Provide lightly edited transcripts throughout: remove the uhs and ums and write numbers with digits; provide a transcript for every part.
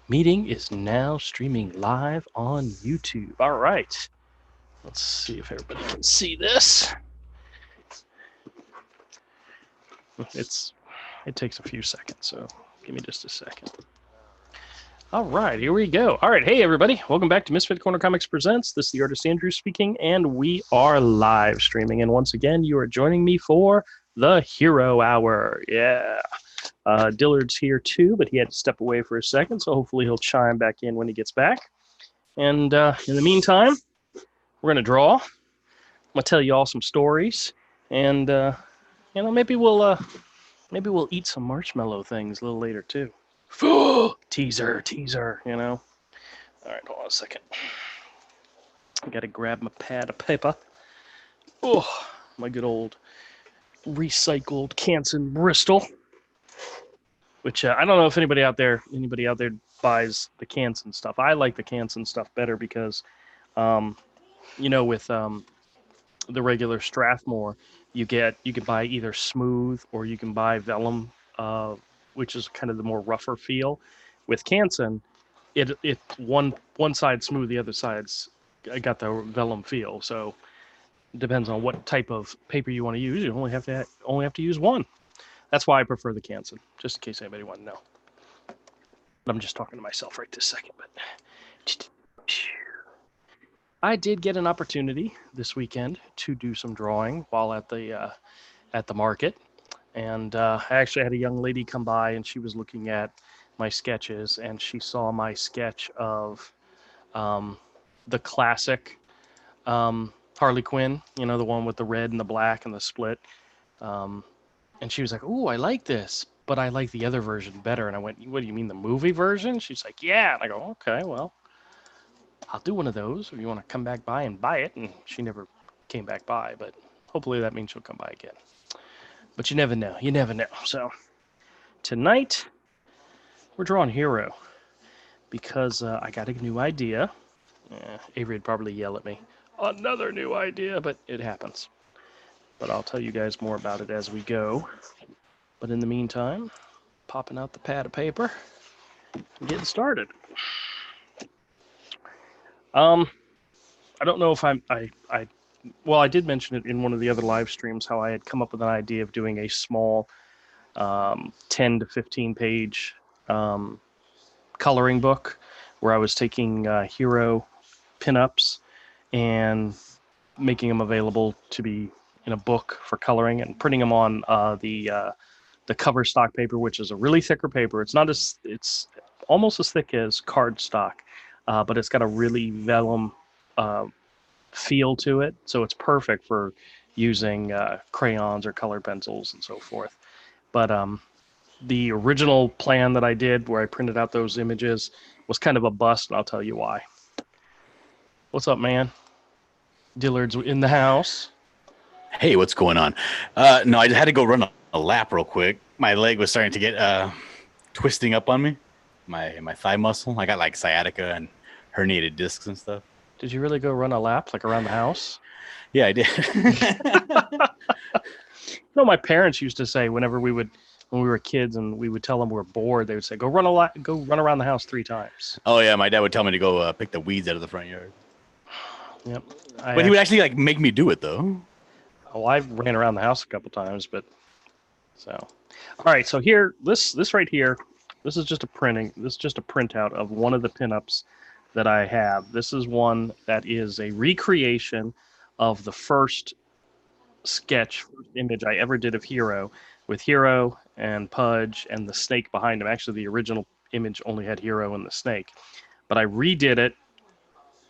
Meeting is now streaming live on YouTube. All right. Let's see if everybody can see this. It takes a few seconds, so give me just a second. All right, here we go. All right, hey everybody, welcome back to Misfit Corner Comics Presents. This is the artist Andrew speaking, and we are live streaming. And once again, you are joining me for the Hero Hour. Yeah. Dillard's here too, but he had to step away for a second, so hopefully he'll chime back in when he gets back. And in the meantime, we're gonna draw. I'm gonna tell you all some stories, and maybe we'll eat some marshmallow things a little later too. teaser. All right, hold on a second. I gotta grab my pad of paper. Oh, my good old recycled Canson Bristol. Which I don't know if anybody out there buys the Canson stuff. I like the Canson stuff better because, with the regular Strathmore, you can buy either smooth or you can buy vellum, which is kind of the more rougher feel. With Canson, it one side smooth, the other side's got the vellum feel. So it depends on what type of paper you want to use. You only have to use one. That's why I prefer the Canson, just in case anybody wanted to know. I'm just talking to myself right this second, but I did get an opportunity this weekend to do some drawing while at the market, and I actually had a young lady come by, and she was looking at my sketches, and she saw my sketch of the classic Harley Quinn, the one with the red and the black and the split, and she was like, "Ooh, I like this, but I like the other version better." And I went, "What do you mean, the movie version?" She's like, "Yeah." And I go, "Okay, well, I'll do one of those if you want to come back by and buy it." And she never came back by, but hopefully that means she'll come by again. But you never know. You never know. So tonight we're drawing Hero because I got a new idea. Avery would probably yell at me, "Another new idea," but it happens. But I'll tell you guys more about it as we go. But in the meantime, popping out the pad of paper and getting started. I don't know if I did mention it in one of the other live streams how I had come up with an idea of doing a small 10 to 15 page coloring book where I was taking hero pinups and making them available to be in a book for coloring and printing them on the cover stock paper, which is a really thicker paper. It's almost as thick as cardstock, but it's got a really vellum feel to it, so it's perfect for using crayons or colored pencils and so forth. But the original plan that I did, where I printed out those images, was kind of a bust, and I'll tell you why. What's up, man? Dillard's in the house. Hey, what's going on? No, I just had to go run a lap real quick. My leg was starting to get twisting up on me, my thigh muscle. I got like sciatica and herniated discs and stuff. Did you really go run a lap, like around the house? Yeah, I did. My parents used to say when we were kids and we would tell them we were bored, they would say, go run around the house 3 times. Oh yeah, my dad would tell me to go pick the weeds out of the front yard. Yep. But he would actually like make me do it though. Oh, I've ran around the house a couple times, but so. All right, so here, this right here, this is just a printout of one of the pinups that I have. This is one that is a recreation of the first image I ever did of Hero, with Hero and Pudge and the snake behind him. Actually, the original image only had Hero and the snake, but I redid it,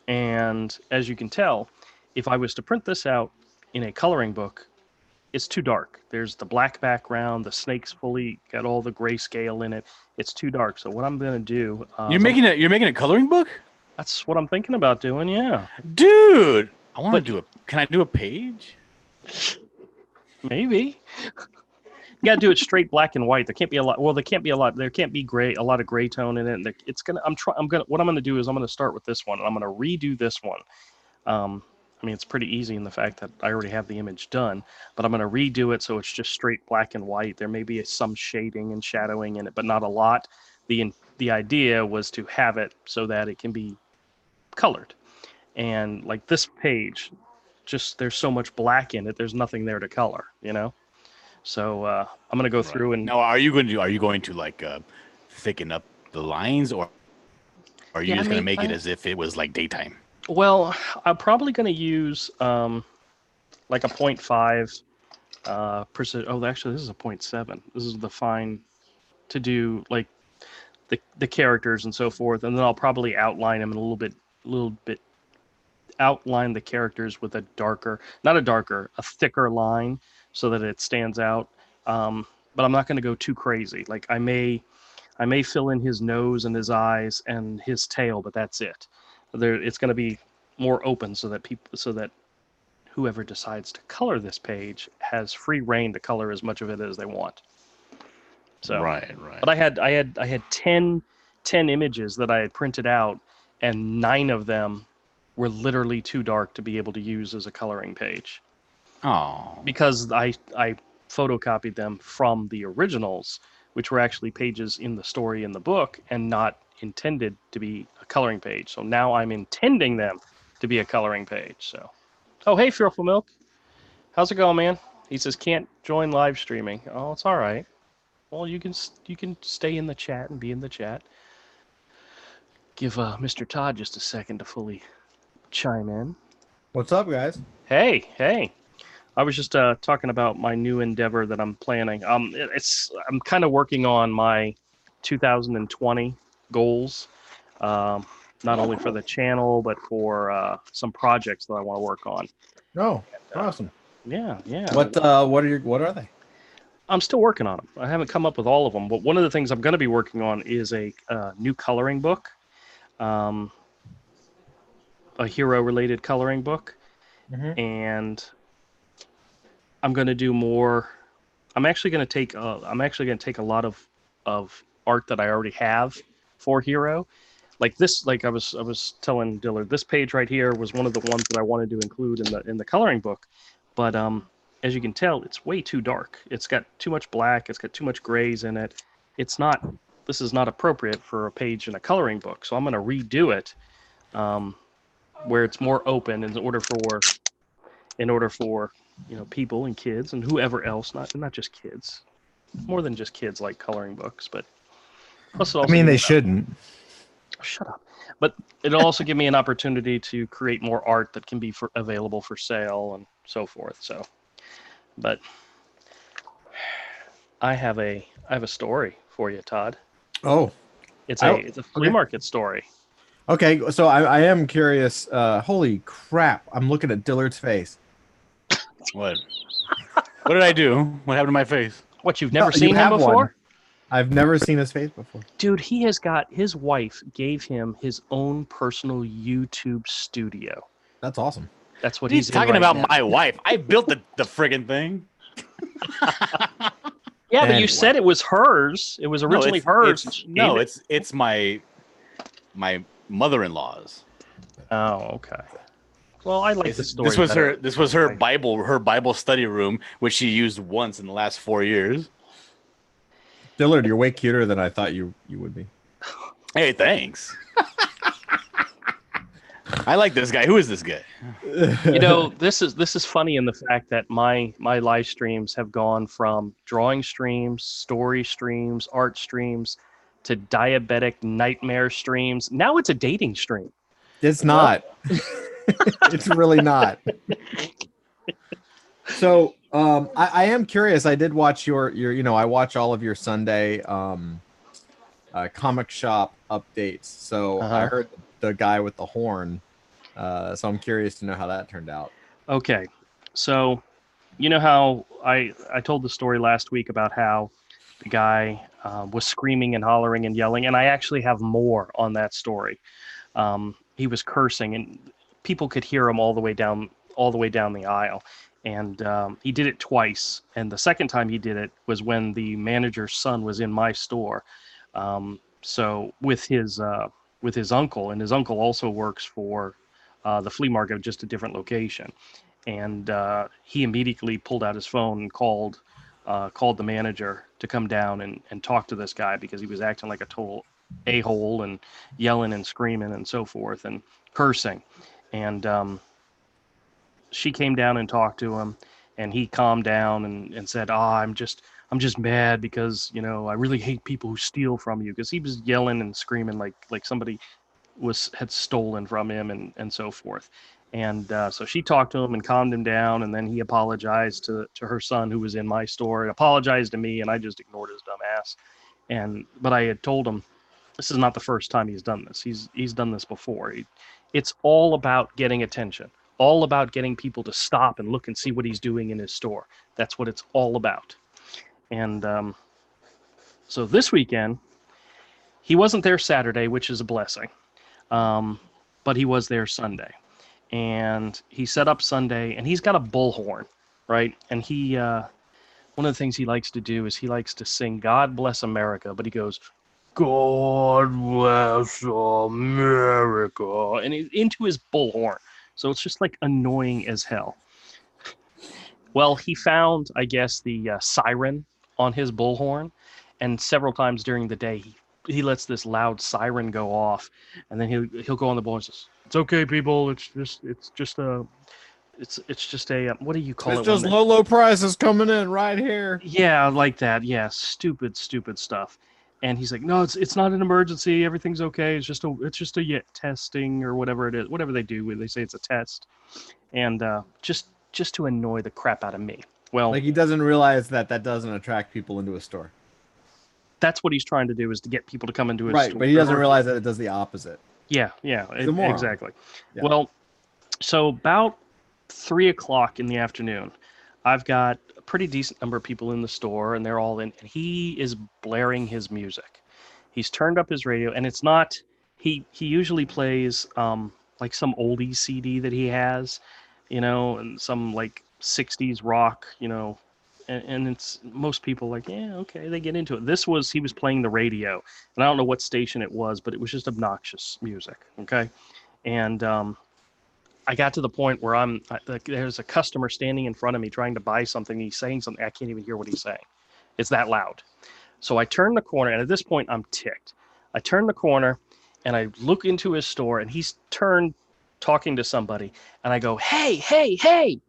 and as you can tell, if I was to print this out in a coloring book, it's too dark. There's the black background, the snake's fully got all the grayscale in it. It's too dark. So what I'm gonna do? You're making a coloring book? That's what I'm thinking about doing. Yeah, dude. I want to do it. Can I do a page? Maybe. You gotta do it straight black and white. There can't be a lot. Well, there can't be a lot. There can't be a lot of gray tone in it. And it's gonna. What I'm gonna do is I'm gonna start with this one, and I'm gonna redo this one. I mean, it's pretty easy in the fact that I already have the image done, but I'm going to redo it so it's just straight black and white. There may be some shading and shadowing in it, but not a lot. The the idea was to have it so that it can be colored. And like this page, just there's so much black in it, there's nothing there to color, you know. So I'm gonna go Right. through and Now, are you going to like thicken up the lines, or are you yeah, just going to make it as if it was like daytime? well, I'm probably gonna use like a point 0.5 percent. Oh, actually, this is a point 0.7. This is the fine to do like the characters and so forth, and then I'll probably outline them in a little bit outline the characters with a darker, not a darker, a thicker line so that it stands out. But I'm not going to go too crazy. Like I may fill in his nose and his eyes and his tail, but that's it. It's going to be more open so that whoever decides to color this page has free reign to color as much of it as they want. So, Right, right. but I had 10 images that I had printed out, and 9 of them were literally too dark to be able to use as a coloring page Oh, because I photocopied them from the originals, which were actually pages in the story in the book and not intended to be a coloring page. So now I'm intending them to be a coloring page. So, oh hey, Fearful Milk, how's it going, man? He says can't join live streaming. Oh, it's all right. Well, you can stay in the chat and be in the chat. Give Mr. Todd just a second to fully chime in. What's up, guys? Hey, hey. I was just talking about my new endeavor that I'm planning. I'm kind of working on my 2020 goals, um, not only for the channel but for some projects that I want to work on. Oh, Uh, awesome. yeah, yeah. What are they? I'm still working on them. I haven't come up with all of them, but one of the things I'm going to be working on is a new coloring book, um, a hero-related coloring book, Mm-hmm. and I'm going to do more. I'm actually going to take a lot of art that I already have for hero. Like this, like I was telling Dillard, this page right here was one of the ones that I wanted to include in the coloring book, but as you can tell, it's way too dark. It's got too much black. It's got too much grays in it. It's not. This is not appropriate for a page in a coloring book. So I'm going to redo it um, where it's more open in order for people and kids and whoever else, not just kids, more than just kids like coloring books, but plus it I also mean, give me they shouldn't. shut up. But it'll also give me an opportunity to create more art that can be available for sale and so forth. So, but I have a story for you, Todd. Oh, It's a flea okay. market story. Okay, so I am curious. Holy crap! I'm looking at Dillard's face. what? What did I do? What happened to my face? What, you've No, never you seen him have one. before? I've never seen his face before. Dude, he has got his wife gave him his own personal YouTube studio. That's awesome. That's what What are you he's in talking right about? now. My wife. I built the friggin' thing. Yeah, but you Anyway. said it was hers. It was No, originally hers. And she gave it. it's my mother-in-law's. Oh, okay. Well, I like the story This was better. her Bible study room, which she used once in the last 4 years. Dillard, you're way cuter than I thought you would be. Hey, thanks. I like this guy. Who is this guy? This is funny in the fact that my live streams have gone from drawing streams, story streams, art streams, to diabetic nightmare streams. Now it's a dating stream. It's not. It's really not. So, I am curious. I did watch your I watch all of your Sunday comic shop updates. So I Uh-huh. heard the guy with the horn. So I'm curious to know how that turned out. Okay, so you know how I told the story last week about how the guy was screaming and hollering and yelling, and I actually have more on that story. He was cursing, and people could hear him all the way down the aisle. And he did it twice. And the second time he did it was when the manager's son was in my store. So with his uncle, and his uncle also works for the flea market, just a different location. And he immediately pulled out his phone and called the manager to come down and talk to this guy because he was acting like a a-hole and yelling and screaming and so forth and cursing. And she came down and talked to him, and he calmed down and said, I'm just mad because, I really hate people who steal from you, because he was yelling and screaming like somebody had stolen from him and so forth. And so she talked to him and calmed him down, and then he apologized to her son who was in my store, and apologized to me, and I just ignored his dumb ass. But I had told him this is not the first time he's done this. He's done this before. It's all about getting attention, all about getting people to stop and look and see what he's doing in his store. That's what it's all about. And so this weekend, he wasn't there Saturday, which is a blessing. But he was there Sunday, and he set up Sunday, and he's got a bullhorn, right? And one of the things he likes to do is he likes to sing "God Bless America," but he goes, "God bless America," and he's into his bullhorn. So it's just like annoying as hell. Well, he found, I guess, the siren on his bullhorn, and several times during the day, he lets this loud siren go off, and then he'll go on the bullhorn and says, "It's okay, people. It's just a what do you call It's it? just low prices coming in right here. Yeah, like that. Yeah, stupid stuff." And he's like, "No, it's not an emergency. Everything's okay. It's just a testing or whatever it is, whatever they do when they say it's a test." And just to annoy the crap out of me. Well, Like he doesn't realize that doesn't attract people into a store. that's what he's trying to do, is to get people to come into his Right, store. but he doesn't realize that it does the opposite. Yeah, exactly. Yeah. Well, so about 3 o'clock in the afternoon, I've got a pretty decent number of people in the store, and they're all in, and he is blaring his music. He's turned up his radio, and it's not, he usually plays like some oldie CD that he has, and some like 60s rock, and it's most people like, yeah, okay, they get into it. He was playing the radio, and I don't know what station it was, but it was just obnoxious music. Okay. And I got to the point where there's a customer standing in front of me trying to buy something. He's saying something. I can't even hear what he's saying. It's that loud. So I turn the corner, and at this point I'm ticked. I turn the corner and I look into his store, and he's turned talking to somebody, and I go, "Hey, hey, hey."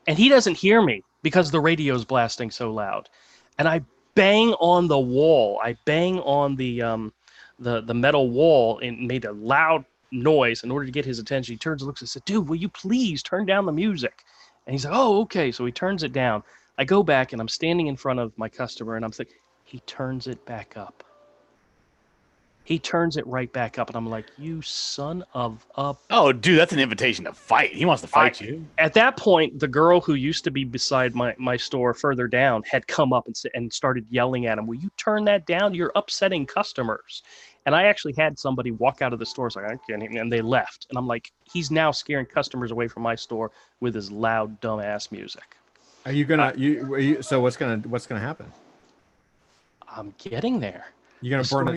And he doesn't hear me because the radio's blasting so loud. And I bang on the wall. I bang on the metal wall and made a loud noise in order to get his attention. He turns and looks and said, "Dude, will you please turn down the music?" And he's like, "Oh, okay." So he turns it down. I go back and I'm standing in front of my customer, and I'm thinking, he turns it back up. He turns it right back up, and I'm like, "You son of a..." Oh, dude, that's an invitation to fight. He wants to fight you. At that point, the girl who used to be beside my store further down had come up and started yelling at him, "Will you turn that down? You're upsetting customers." And I actually had somebody walk out of the store, so and they left. And I'm like, he's now scaring customers away from my store with his loud, dumbass music. Are you gonna so what's gonna happen? I'm getting there. You're gonna burn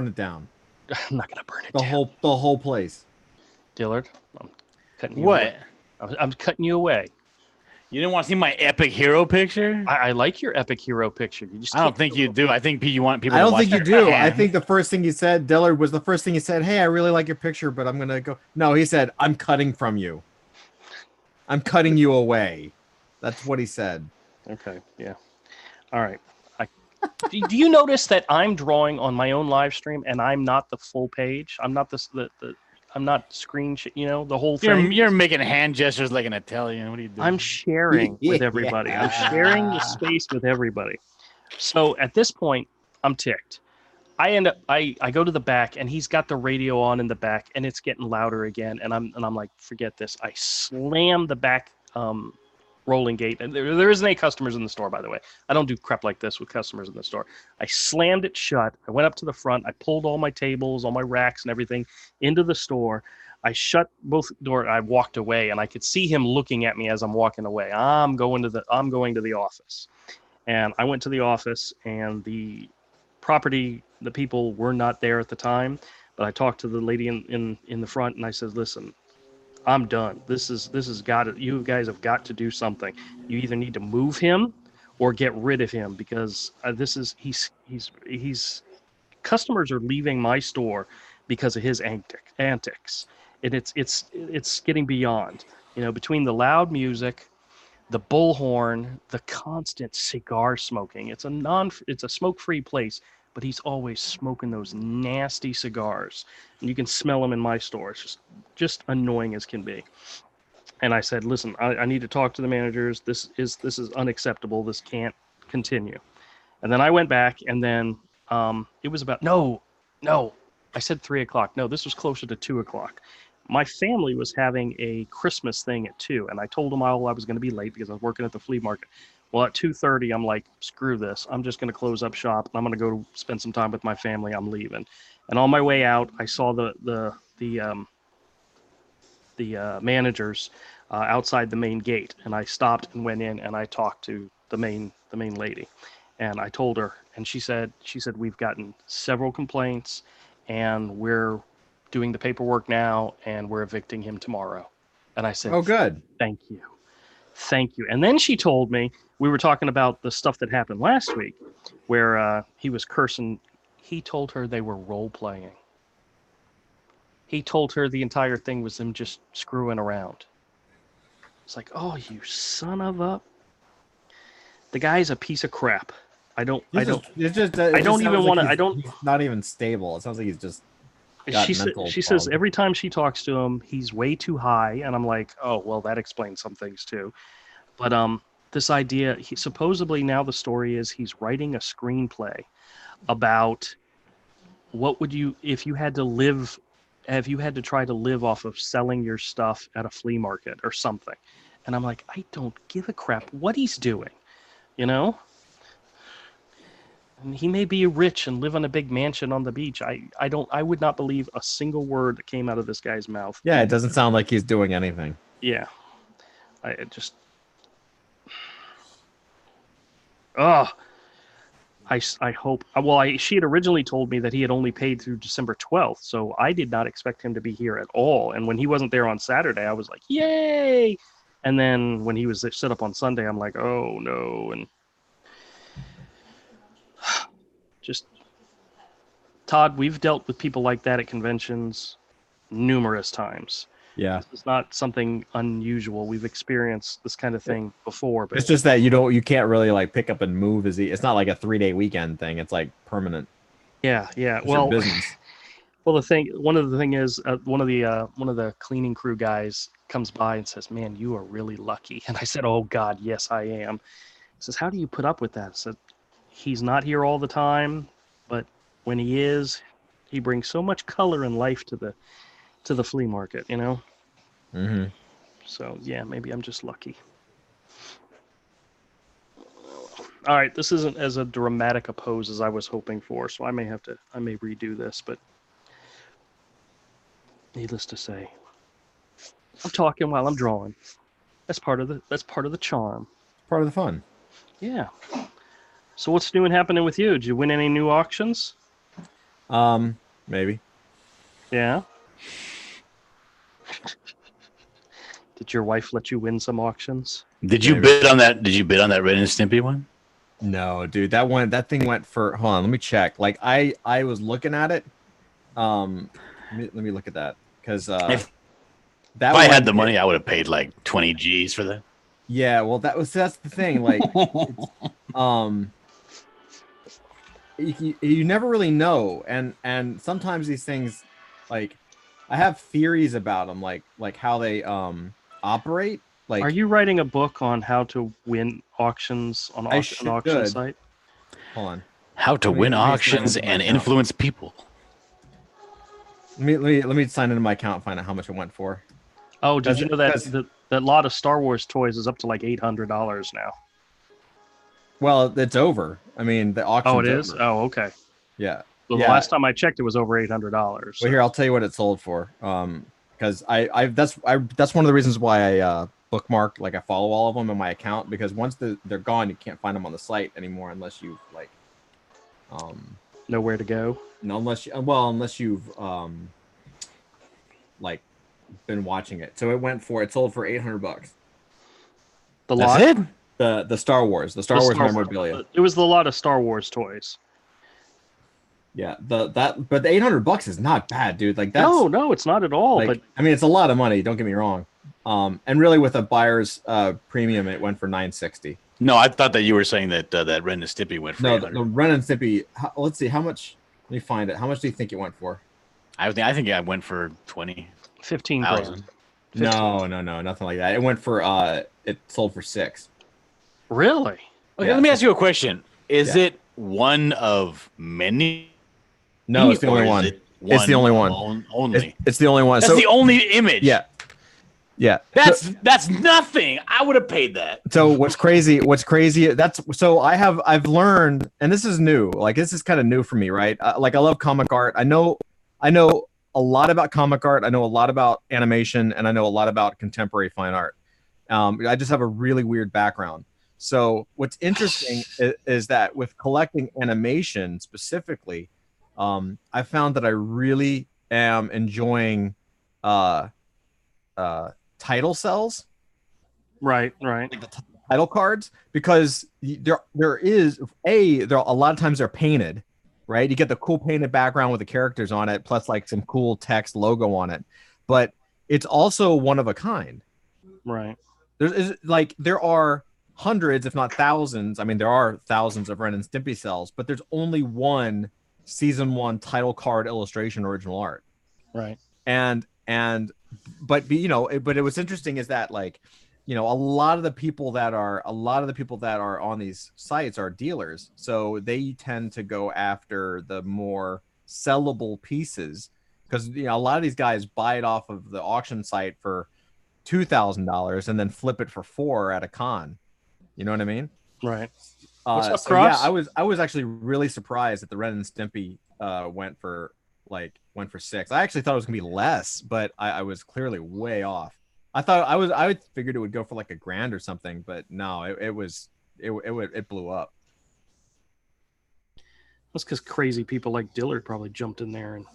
it down. I'm not gonna burn it The down. whole place. Dillard, I'm cutting you What? away. I'm cutting you away. You didn't want to see my epic hero picture? I like your epic hero picture. I don't think you do. I think you want people. I to don't watch think you your do. hand. I think the first thing you said, Dillard, was the first thing you said. "Hey, I really like your picture, but I'm gonna go." No, he said, "I'm cutting from you. I'm cutting you away." That's what he said. Okay. Yeah. All right. Do you notice that I'm drawing on my own live stream and I'm not the full page? I'm not I'm not the whole thing. You're making hand gestures like an Italian. What are you doing? I'm sharing with everybody. I'm sharing the space with everybody. So at this point, I'm ticked. I go to the back, and he's got the radio on in the back, and it's getting louder again. And I'm like, forget this. I slam the back rolling gate, and there isn't any customers in the store, by the way. I don't do crap like this with customers in the store. I slammed it shut. I went up to the front. I pulled all my tables, all my racks and everything into the store. I shut both doors. I walked away, and I could see him looking at me as I'm walking away. I'm going to the office. And I went to the office, and the people were not there at the time, but I talked to the lady in the front, and I said, "Listen, I'm done. This has got to, you guys have got to do something. You either need to move him or get rid of him, because he's customers are leaving my store because of his antics, and it's getting beyond. Between the loud music, the bullhorn, the constant cigar smoking. It's a smoke-free place, but he's always smoking those nasty cigars, and you can smell them in my store. It's just annoying as can be. And I said, listen, I need to talk to the managers. This is unacceptable. This can't continue. And then I went back, and then it was about no, I said 3 o'clock. No, this was closer to 2 o'clock. My family was having a Christmas thing at 2, and I told them all I was going to be late because I was working at the flea market. Well, at 2:30, I'm like, screw this. I'm just going to close up shop. I'm going to go spend some time with my family. I'm leaving. And on my way out, I saw the managers outside the main gate, and I stopped and went in and I talked to the main lady, and I told her, and she said we've gotten several complaints, and we're doing the paperwork now, and we're evicting him tomorrow. And I said, Oh, good. thank you. And then she told me, we were talking about the stuff that happened last week, where he was cursing. He told her they were role playing. He told her the entire thing was them just screwing around. It's like, oh, you son of a... The guy's a piece of crap. I don't even want to. I don't. He's not even stable. It sounds like he's just. She says every time she talks to him, he's way too high, and I'm like, oh well, that explains some things too. But this idea, supposedly now the story is he's writing a screenplay about what would you if you had to live. Have you had to try to live off of selling your stuff at a flea market or something? And I'm like, I don't give a crap what he's doing, And he may be rich and live in a big mansion on the beach. I would not believe a single word that came out of this guy's mouth. Yeah, it doesn't sound like he's doing anything. Yeah. I just... Oh, I hope. Well, she had originally told me that he had only paid through December 12th, so I did not expect him to be here at all. And when he wasn't there on Saturday, I was like, yay! And then when he was set up on Sunday, I'm like, oh no. And just, Todd, we've dealt with people like that at conventions numerous times. Yeah, it's not something unusual. We've experienced this kind of thing before, but it's just that you can't really like pick up and move it's not like a 3-day weekend thing. It's like permanent. Yeah. It's Well, business. Well, one of the thing is, one of the cleaning crew guys comes by and says, "Man, you are really lucky." And I said, "Oh God, yes, I am." He says, "How do you put up with that?" I said, "He's not here all the time, but when he is, he brings so much color and life to the flea market, Mm-hmm. So yeah, maybe I'm just lucky." All right, this isn't as a dramatic a pose as I was hoping for, so I may redo this, but needless to say, I'm talking while I'm drawing. That's part of the charm. Part of the fun. Yeah. So what's new and happening with you? Did you win any new auctions? Maybe. Yeah. Did your wife let you win some auctions? Did you bid on that? Did you bid on that Ren and Stimpy one? No, dude. That thing went for. Hold on, let me check. Like I was looking at it. Let me look at that because if I had the money, I would have paid like 20 G's for that. Yeah, well, that's the thing. Like, you never really know, and sometimes these things, like, I have theories about them, like how they operate. Like, are you writing a book on how to win auctions on an auction site? Hold on. How to win auctions and influence people. Let me sign into my account and find out how much it went for. Oh, did you know that that lot of Star Wars toys is up to like $800 now? Well, it's over. I mean, the auction. Oh, it is. Over. Oh, okay. Yeah. Well, the last time I checked, it was over $800. So. Well, here, I'll tell you what it sold for. Because that's one of the reasons why I bookmark, like, I follow all of them in my account, because once they're gone, you can't find them on the site anymore unless you like nowhere to go. No, unless you've like been watching it. So it sold for $800. The lot? That's it? The Star Wars memorabilia. It was the lot of Star Wars toys. Yeah, but the $800 is not bad, dude. Like that's No, it's not at all. like, But I mean, it's a lot of money. Don't get me wrong. And really, with a buyer's premium, it went for $960. No, I thought that you were saying that that Ren and Stimpy went for No, 800. the Ren and Stimpy. Let's see how much. Let me find it. How much do you think it went for? I think I went for 20. 15 $1,000. grand. No, nothing like that. It went for it sold for $6. Really? Okay, Yeah, let me ask you a question. Is Yeah. it one of many? No, it's the or only is one. it It's the only one. Only. It's the only one. That's the only image. Yeah. Yeah. That's nothing. I would have paid that. So what's crazy, I've learned, and this is new, like this is kind of new for me, right? Like I love comic art. I know a lot about comic art. I know a lot about animation, and I know a lot about contemporary fine art. I just have a really weird background. So what's interesting is that with collecting animation specifically, I found that I really am enjoying title cells, Right. like the title cards, because there a lot of times they're painted, right? You get the cool painted background with the characters on it, plus like some cool text logo on it, but it's also one of a kind. Right. There are hundreds, if not thousands. I mean, there are thousands of Ren and Stimpy cells, but there's only one season 1 title card illustration original art. Right. But it was interesting is that, like, a lot of the people that are on these sites are dealers, so they tend to go after the more sellable pieces, because a lot of these guys buy it off of the auction site for $2,000 and then flip it for $4 at a con. You know what I mean? Right. What's up, So Cross? yeah, I was actually really surprised that the Ren and Stimpy went for $6. I actually thought it was gonna be less, but I was clearly way off. I figured it would go for like $1,000 or something, but no, it blew up. That's because crazy people like Dillard probably jumped in there and.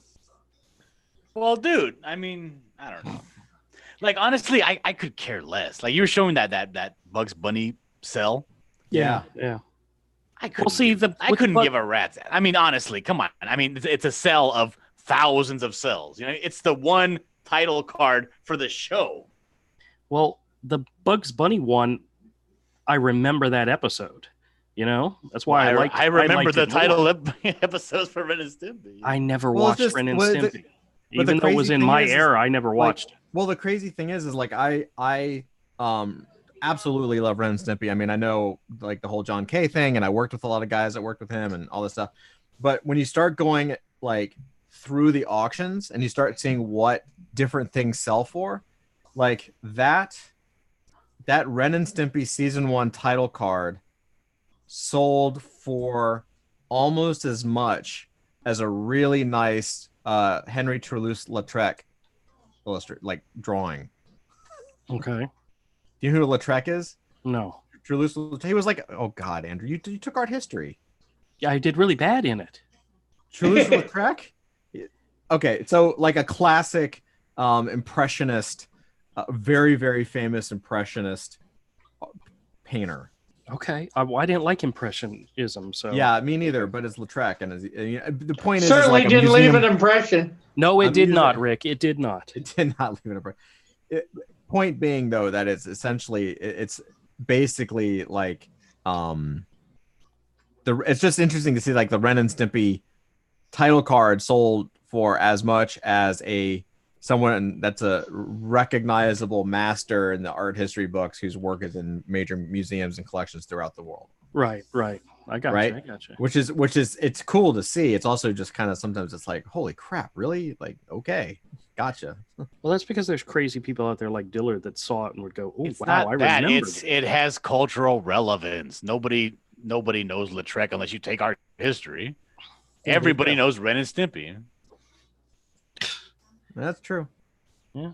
Well, dude, I mean, I don't know. Like, honestly, I could care less. Like, you were showing that Bugs Bunny cell. Yeah. I couldn't give a rat's. I mean, honestly, come on. I mean, it's a cell of thousands of cells. It's the one title card for the show. Well, the Bugs Bunny one, I remember that episode. That's why I remember the it title more. episodes for Ren and Stimpy. I never watched Ren and Stimpy. But Even though it was in my era, I never watched it. Well, the crazy thing is like I absolutely love Ren and Stimpy. I mean, I know like the whole John Kay thing, and I worked with a lot of guys that worked with him and all this stuff. But when you start going like through the auctions and you start seeing what different things sell for, like that Ren and Stimpy season 1 title card sold for almost as much as a really nice Henry Toulouse-Lautrec drawing. Okay. Do you know who Lautrec is? No. Toulouse-Lautrec. He was like, oh God, Andrew, you took art history. Yeah, I did really bad in it. Toulouse-Lautrec? Okay, so like a classic impressionist, very, very famous impressionist painter. Okay. I didn't like Impressionism, so. Yeah, me neither, but it's Lautrec. And the point is, Certainly like didn't leave an impression. No, it did not, Rick. It did not. It did not leave an impression. Point being, though, that it's essentially, it's basically like, it's just interesting to see like the Ren and Stimpy title card sold for as much as someone that's a recognizable master in the art history books whose work is in major museums and collections throughout the world. Right. I got you. Which is it's cool to see. It's also just kind of sometimes it's like, holy crap, really? Like, okay, gotcha. Well, that's because there's crazy people out there like Dillard that saw it and would go, "Oh, It's wow, not I that. remember." It has cultural relevance. Nobody knows Lautrec unless you take art history. Everybody knows Ren and Stimpy. That's true. Yeah.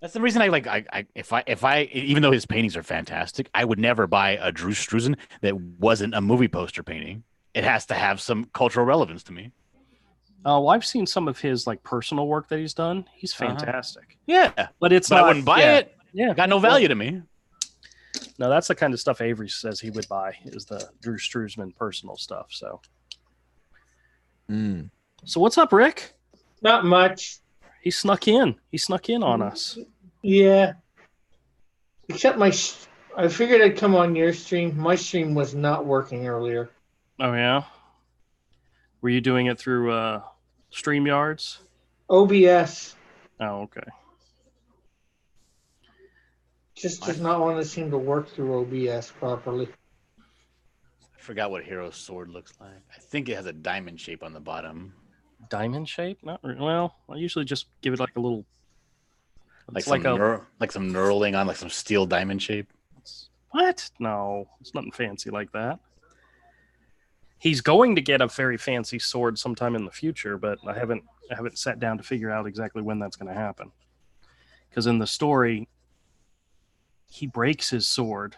That's the reason if I even though his paintings are fantastic, I would never buy a Drew Struzan that wasn't a movie poster painting. It has to have some cultural relevance to me. Well, I've seen some of his like personal work that he's done. He's fantastic. Yeah, but I wouldn't buy it. Yeah, got no value to me. No, that's the kind of stuff Avery says he would buy is the Drew Struzman personal stuff. So, So what's up, Rick? Not much. He snuck in. He snuck in on us. Yeah. Except I figured I'd come on your stream. My stream was not working earlier. Oh yeah. Were you doing it through StreamYards? OBS Oh, okay. just does not want to seem to work through OBS properly. I forgot what Hero's sword looks like. I think it has a diamond shape on the bottom. Diamond shape? Not well. I usually just give it like a little, Like it's some like like some knurling on like some steel diamond shape. what? No, it's nothing fancy like that. He's going to get a very fancy sword sometime in the future, but I haven't sat down to figure out exactly when that's going to happen. Because in the story, he breaks his sword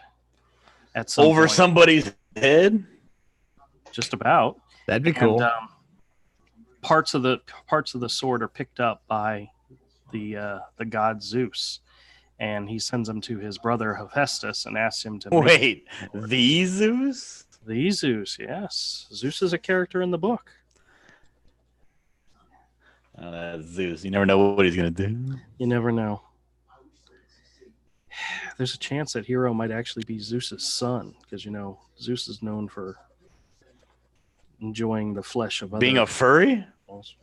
at some Over point. somebody's head. Just about. That'd be cool. And parts of the sword are picked up by the god Zeus, and he sends them to his brother Hephaestus and asks him to Wait, the Zeus? The Zeus, yes. Zeus is a character in the book. That's Zeus. You never know what he's gonna do. You never know. There's a chance that Hero might actually be Zeus's son, because Zeus is known for enjoying the flesh of other Being a furry? animals.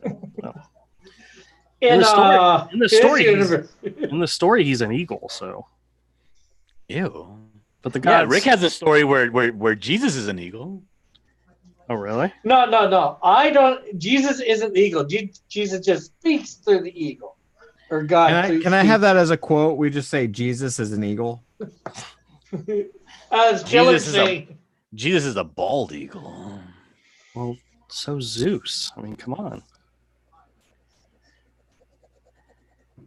In the story, he's an eagle. So, Ew. but the Yeah, gods. Rick has a story where Jesus is an eagle. Oh, really? No. I don't. Jesus isn't the eagle. Jesus just speaks through the eagle. Or God. Can I have that as a quote? We just say Jesus is an eagle. As Jesus is a bald eagle. Well, so Zeus. I mean, come on.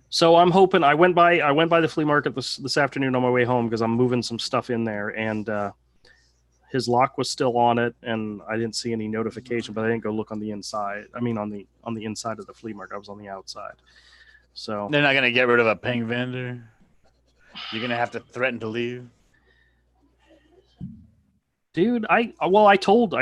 So I'm hoping. I went by the flea market this afternoon on my way home because I'm moving some stuff in there, and his lock was still on it, and I didn't see any notification, but I didn't go look on the inside. I mean, on the inside of the flea market. I was on the outside. So they're not gonna get rid of a paying vendor. You're gonna have to threaten to leave. Dude, I told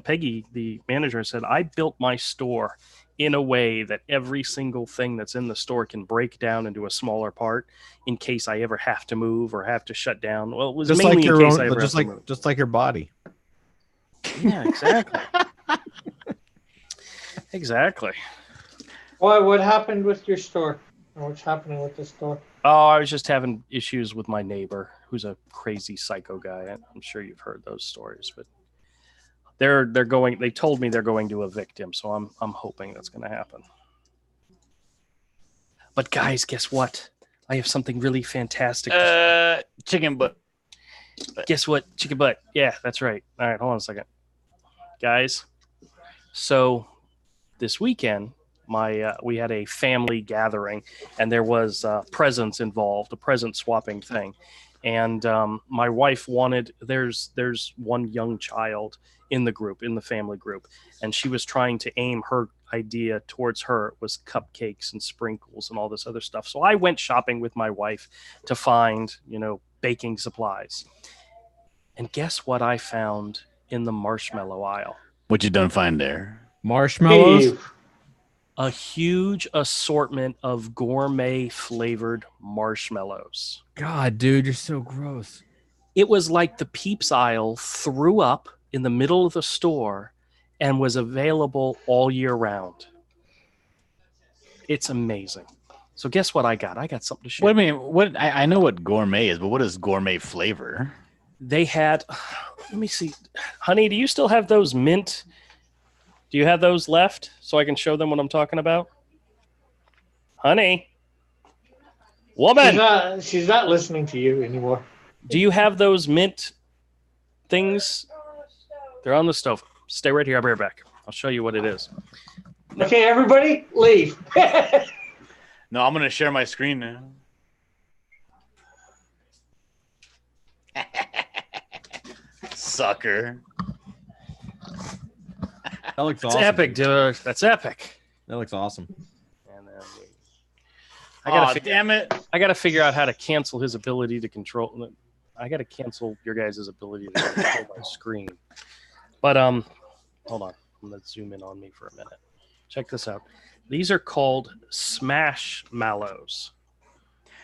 Peggy, the manager, I said I built my store in a way that every single thing that's in the store can break down into a smaller part in case I ever have to move or have to shut down. Well, it was Just mainly like your in case own, I ever just have to move. just like your body. Yeah, exactly. Exactly. Why? What happened with your store? Or what's happening with the store? Oh, I was just having issues with my neighbor, who's a crazy psycho guy. I'm sure you've heard those stories, but they're going. They told me they're going to evict him, so I'm hoping that's going to happen. But guys, guess what? I have something really fantastic. Chicken butt. Guess what? Chicken butt. Yeah, that's right. All right, hold on a second, guys. So this weekend, we had a family gathering, and there was presents involved, a present swapping thing. And my wife wanted. There's one young child in the family group, and she was trying to aim her idea towards her. It was cupcakes and sprinkles and all this other stuff. So I went shopping with my wife to find, baking supplies. And guess what I found in the marshmallow aisle? What you done find there? Marshmallows. Hey. A huge assortment of gourmet flavored marshmallows. God, dude, you're so gross. It was like the Peeps aisle threw up in the middle of the store and was available all year round. It's amazing. So guess what I got? I got something to share. What I mean, I know what gourmet is, but what is gourmet flavor? They had, let me see. Honey, do you still have those mint? Do you have those left so I can show them what I'm talking about? Honey. Woman. She's not listening to you anymore. Do you have those mint things? They're on the stove. Stay right here. I'll be right back. I'll show you what it is. Okay, everybody, leave. No, I'm gonna share my screen now. Sucker. That looks That's awesome. epic, dude. That's epic. That looks awesome. And then Damn it. I gotta figure out how to cancel his ability to control. I gotta cancel your guys' ability to control my screen. But hold on. I'm gonna zoom in on me for a minute. Check this out. These are called Smash Mallows.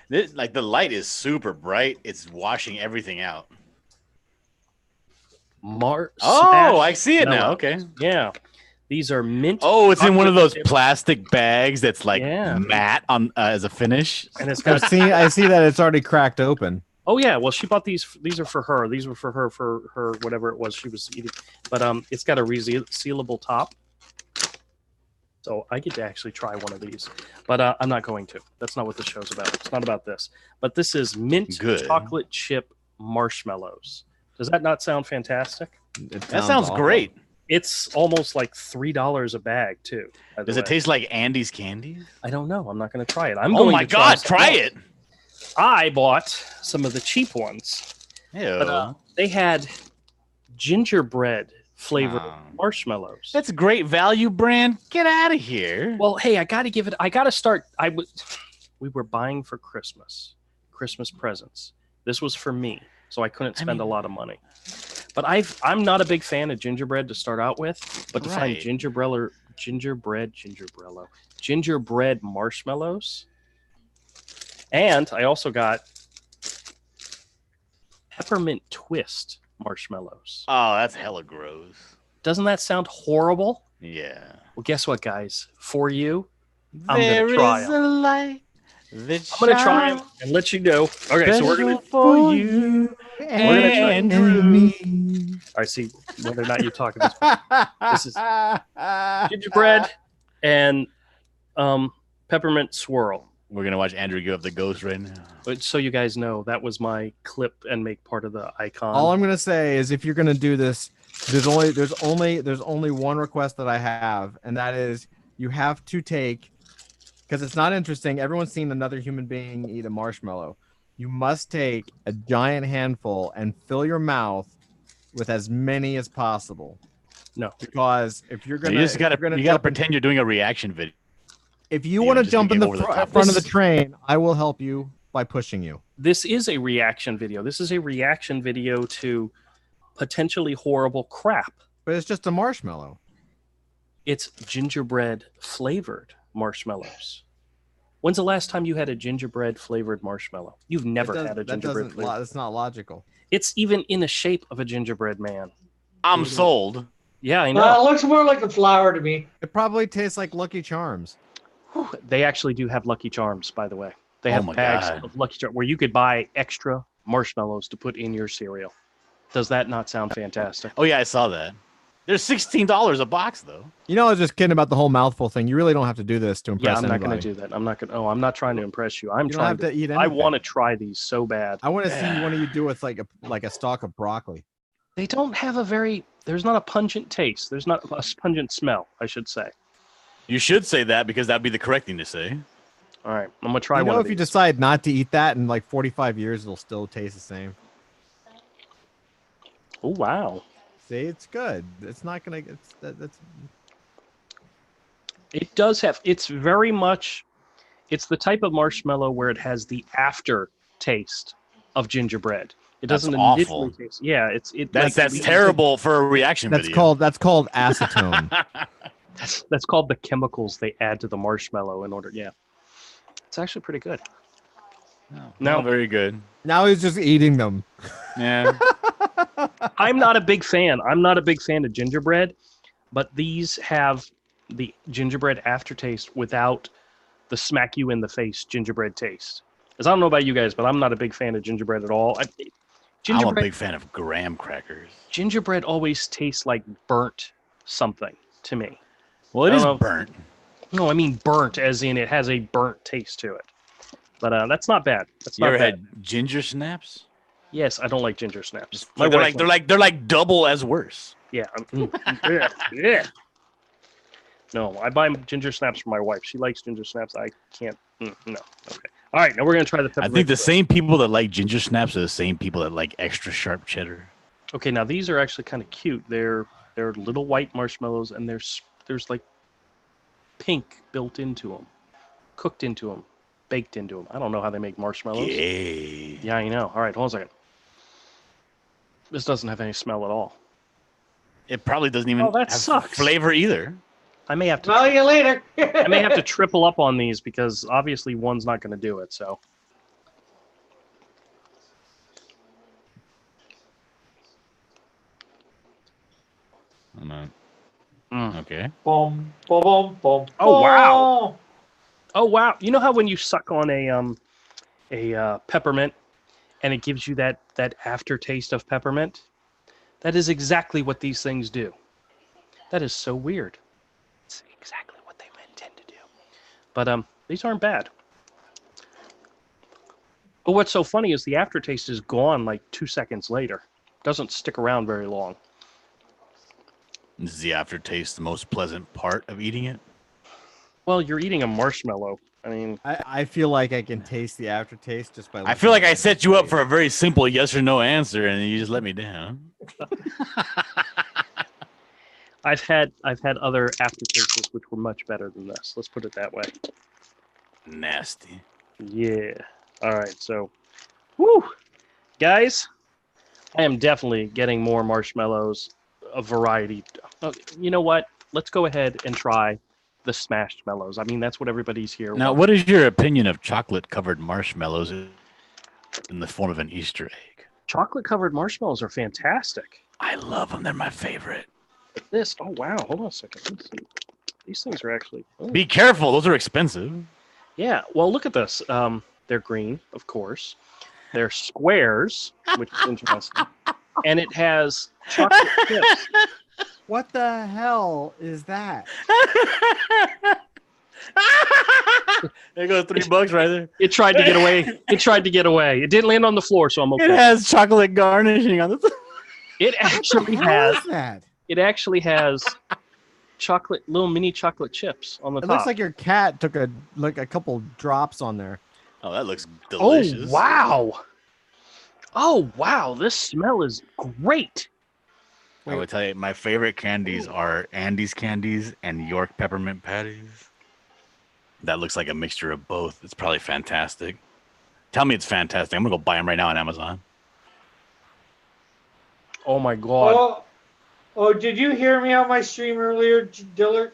This, like the light is super bright. It's washing everything out. Oh, I see it now. Okay. Yeah. These are mint. Oh, it's in one of those chocolate chip- plastic bags that's like Yeah. matte on as a finish. And it's got. I see that it's already cracked open. Oh yeah. Well, she bought these. These are for her. These were for her whatever it was she was eating. But it's got a resealable top. So I get to actually try one of these, but I'm not going to. That's not what the show's about. It's not about this. But this is mint chocolate chip marshmallows. Does that not sound fantastic? That sounds awful. great. It's almost like $3 a bag too. Does it taste like Andy's candy? I don't know. I'm not going to try it. Oh my God! Try it. I bought some of the cheap ones. Ew. But, they had gingerbread flavored marshmallows. That's a great value brand. Get out of here. Well, hey, I got to start. We were buying for Christmas presents. This was for me, so I couldn't spend a lot of money. But I'm not a big fan of gingerbread to start out with, but to find gingerbread marshmallows. And I also got peppermint twist marshmallows. Oh, that's hella gross. Doesn't that sound horrible? Yeah. Well, guess what, guys? For you, I'm going to try them. I'm going to try them and let you know. Okay, so we're going to for you and me. All right, see whether or not you're talking this way. This is gingerbread and peppermint swirl. We're gonna watch Andrew give up the ghost right now. But so you guys know, that was my clip and make part of the icon. All I'm gonna say is, if you're gonna do this, there's only one request that I have, and that is you have to take, because it's not interesting. Everyone's seen another human being eat a marshmallow. You must take a giant handful and fill your mouth with as many as possible. No, because if you're gonna, you just gotta pretend you're doing a reaction video. If you want to jump in the front of the train, I will help you by pushing you. This is a reaction video. This is a reaction video to potentially horrible crap. But it's just a marshmallow. It's gingerbread flavored marshmallows. When's the last time you had a gingerbread flavored marshmallow? You've never had a gingerbread flavor. That's not logical. It's even in the shape of a gingerbread man. I'm sold. Yeah, I know. It looks more like a flower to me. It probably tastes like Lucky Charms. They actually do have Lucky Charms, by the way. They have bags of Lucky Charms where you could buy extra marshmallows to put in your cereal. Does that not sound fantastic? Oh yeah, I saw that. They're $16 a box though. You know, I was just kidding about the whole mouthful thing. You really don't have to do this to impress anybody. I'm not going to do that. I'm not going. I'm not trying to impress you. You don't have to eat anything. I want to try these so bad. I want to see one of you do with like a stalk of broccoli. They don't have a very. There's not a pungent taste. There's not a pungent smell, I should say. You should say that because that'd be the correct thing to say. All right, I'm gonna try one. If you decide not to eat that in like 45 years, it'll still taste the same. Oh wow! See, it's good. It's not gonna. That's. It does have. It's very much. It's the type of marshmallow where it has the aftertaste of gingerbread. It doesn't initially taste. Yeah, that's terrible for a reaction video. That's called acetone. That's called the chemicals they add to the marshmallow in order. Yeah, it's actually pretty good. No, very good. Now he's just eating them. Yeah. I'm not a big fan. I'm not a big fan of gingerbread, but these have the gingerbread aftertaste without the smack you in the face gingerbread taste. Because I don't know about you guys, but I'm not a big fan of gingerbread at all. I'm a big fan of graham crackers. Gingerbread always tastes like burnt something to me. Well, it is burnt. No, I mean burnt as in it has a burnt taste to it. But that's not bad. You ever had ginger snaps? Yes, I don't like ginger snaps. They're like double as worse. Yeah. Yeah. No, I buy ginger snaps for my wife. She likes ginger snaps. I can't. No. Okay. All right. Now we're gonna try the peppermint. I think the same people that like ginger snaps are the same people that like extra sharp cheddar. Okay. Now these are actually kind of cute. They're little white marshmallows, and there's like pink built into them, cooked into them, baked into them. I don't know how they make marshmallows. Yay. Yeah, I know. All right. Hold on a second. This doesn't have any smell at all. It probably doesn't even have sucks. flavor either. I may have to. Smell you later. I may have to triple up on these because obviously one's not going to do it. So. Okay. Boom, boom, boom, boom. Oh, wow. Oh wow! You know how when you suck on a peppermint and it gives you that aftertaste of peppermint? That is exactly what these things do. That is so weird. It's exactly what they intend to do. But these aren't bad. But what's so funny is the aftertaste is gone like 2 seconds later. Doesn't stick around very long. Is the aftertaste the most pleasant part of eating it? Well, you're eating a marshmallow. I mean, I feel like I can taste the aftertaste just by. I feel like looking I at set it. you up for a very simple yes or no answer, and you just let me down. I've had other aftertastes which were much better than this. Let's put it that way. Nasty. Yeah. All right. So, woo, guys, I am definitely getting more marshmallows, a variety. You know what? Let's go ahead and try the smashed mellows. I mean, that's what everybody's here. Now, what is your opinion of chocolate-covered marshmallows in the form of an Easter egg? Chocolate-covered marshmallows are fantastic. I love them. They're my favorite. This. Oh wow! Hold on a second. Let's see. These things are actually. Oh. Be careful. Those are expensive. Yeah. Well, look at this. They're green, of course. They're squares, which is interesting, and it has chocolate chips. What the hell is that? There goes $3 right there. It tried to get away. It tried to get away. It didn't land on the floor, so I'm okay. It has chocolate garnishing on it. It actually How has. is that? It actually has little mini chocolate chips on the It top. looks like your cat took a couple drops on there. Oh, that looks delicious. Oh wow! Oh wow! This smell is great. I would tell you, my favorite candies are Andes candies and York peppermint patties. That looks like a mixture of both. It's probably fantastic. Tell me it's fantastic. I'm gonna go buy them right now on Amazon. Oh my god! Oh, did you hear me on my stream earlier, Dillard?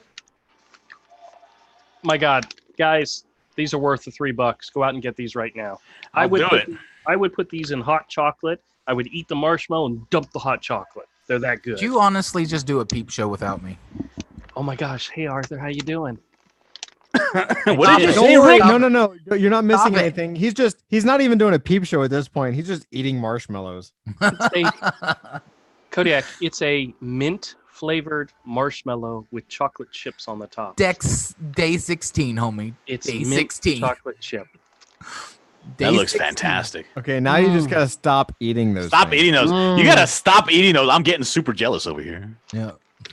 My god, guys, these are worth the $3. Go out and get these right now. I would put these in hot chocolate. I would eat the marshmallow and dump the hot chocolate. They're that good. Did you honestly just do a peep show without me? Oh my gosh! Hey Arthur, how you doing? What did you Don't say, worry. Rick? No. You're not missing Stop it. anything. He's not even doing a peep show at this point. He's just eating marshmallows. Kodiak, it's a mint flavored marshmallow with chocolate chips on the top. Day 16, homie. It's Day mint 16. chocolate chip. Day That looks 16. fantastic. Okay, now you just gotta stop eating those. Stop things. eating those. You gotta stop eating those. I'm getting super jealous over here. Yeah.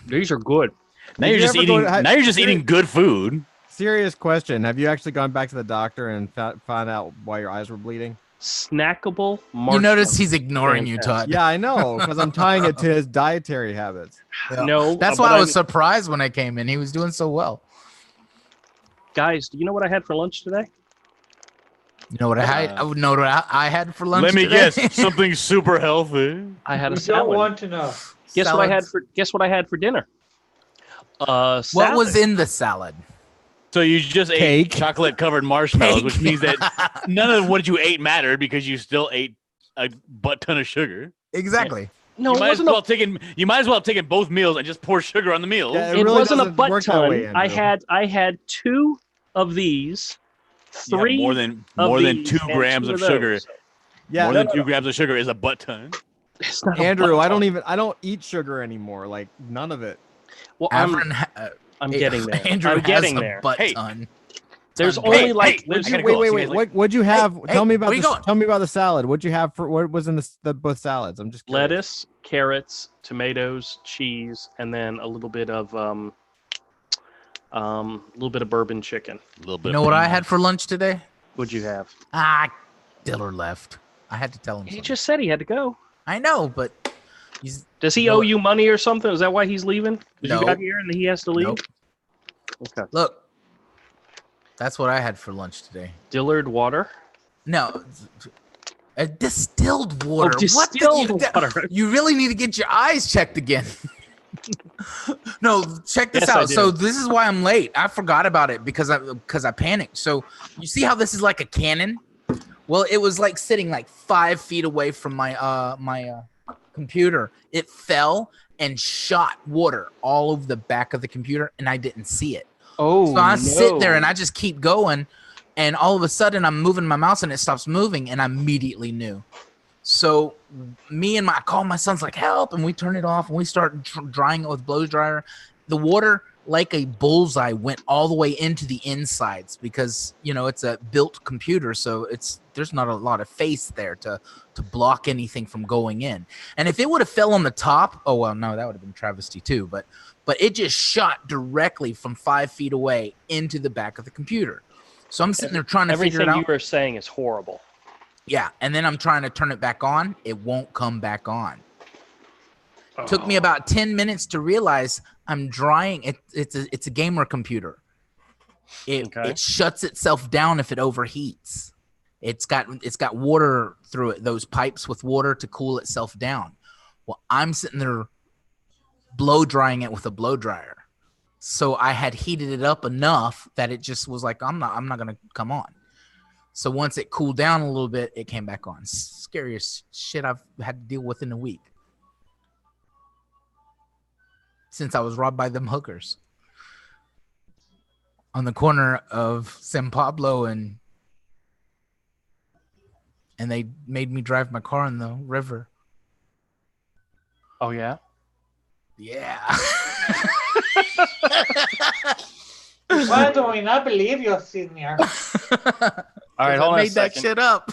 These are good. Now Did you're you just ever go eating. to- Now you're just eating good food. Serious question. Have you actually gone back to the doctor and found out why your eyes were bleeding? Snackable marshmallow. You notice he's ignoring you, Todd. Yeah, I know, because I'm tying it to his dietary habits. Yeah. No, That's but why I was surprised when I came in. He was doing so well. Guys, do you know what I had for lunch today? You know what I would know what I had for lunch Let me today? guess, something super healthy. I had a We salad. don't want to know. Guess what I had for dinner? What Salad. was in the salad? So you just ate Cake. chocolate-covered marshmallows, Cake. which means that none of what you ate mattered because you still ate a butt ton of sugar. Exactly. No, You it might as wasn't well a have taken. You might as well have taken both meals and just pour sugar on the meals. Yeah, it really wasn't a doesn't butt work that ton. way, I Andrew. had 2 of these, Yeah, 3 more than of 2 these, and grams 2 of those. sugar. Yeah, More than 2 grams of sugar is a butt ton. It's not a Andrew, butt I ton. don't eat sugar anymore. Like none of it. Well, I'm getting there. Andrew I'm has getting a there. butt Hey. ton. There's Ton. only Hey, like hey, there's- I gotta Wait, go. wait, See you wait. guys later. What'd you have? hey, tell me about where you going? Tell me about the salad. What'd you have for what was in both salads? I'm just curious. lettuce, carrots, tomatoes, cheese, and then a little bit of bourbon chicken. A little bit. You know what I had for lunch today? What'd you have? Diller left. I had to tell him. He something. just said he had to go. I know, but he's Does he No. owe you money or something? Is that why he's leaving? 'Cause No. you got here and he has to leave? Nope. Okay. Look. That's what I had for lunch today. Dillard water. No, a distilled water. Oh, distilled water. You really need to get your eyes checked again. No, check this Yes, I out. do. So this is why I'm late. I forgot about it because I panicked. So you see how this is like a cannon? Well, it was like sitting like 5 feet away from my computer. It fell and shot water all over the back of the computer, and I didn't see it. Oh, So I no. sit there and I just keep going, and all of a sudden I'm moving my mouse and it stops moving, and I immediately knew. So I call my son's like, help, and we turn it off and we start drying it with blow dryer. The water, like a bullseye, went all the way into the insides because it's a built computer, so there's not a lot of face there to block anything from going in. And if it would have fell on the top, oh well, no, that would have been travesty too. But it just shot directly from 5 feet away into the back of the computer. So I'm sitting there trying to figure it Everything out. you were saying is horrible. Yeah, and then I'm trying to turn it back on. It won't come back on. Took me about 10 minutes to realize I'm drying it. It's a gamer computer. It shuts itself down if it overheats. It's got water through it, those pipes with water to cool itself down. Well, I'm sitting there blow drying it with a blow dryer. So I had heated it up enough that it just was like, I'm not gonna come on. So once it cooled down a little bit, it came back on. Scariest shit I've had to deal with in a week. Since I was robbed by them hookers. On the corner of San Pablo and they made me drive my car in the river. Oh, yeah? Yeah. Why do we not believe you, Senior? All right, hold on a made that second. shit up.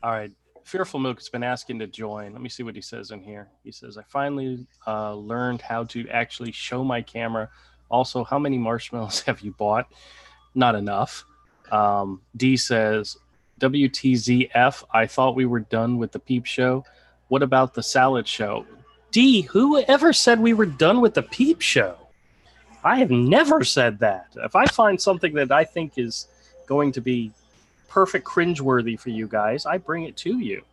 All right. Fearful Milk has been asking to join. Let me see what he says in here. He says, I finally learned how to actually show my camera. Also, how many marshmallows have you bought? Not enough. D says, WTZF, I thought we were done with the Peep Show. What about the Salad Show? D, who ever said we were done with the Peep Show? I have never said that. If I find something that I think is going to be perfect cringeworthy for you guys, I bring it to you.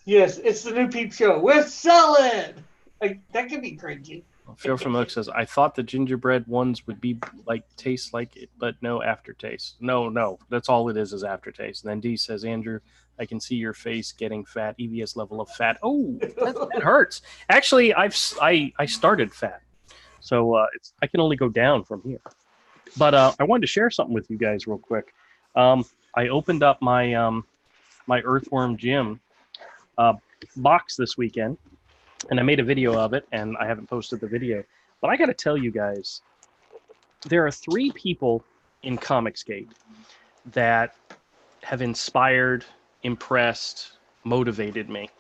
Yes, it's the new Peep Show with salad. Like that could be cringy. Fearful Milk says, I thought the gingerbread ones would be like taste like it, but no aftertaste. No, that's all it is aftertaste. And then D says, Andrew, I can see your face getting fat. EVS level of fat. Oh, that hurts. Actually, I started fat, so I can only go down from here. But I wanted to share something with you guys real quick. I opened up my my Earthworm Jim box this weekend, and I made a video of it, and I haven't posted the video. But I got to tell you guys, there are 3 people in Comicsgate that have inspired, impressed, motivated me.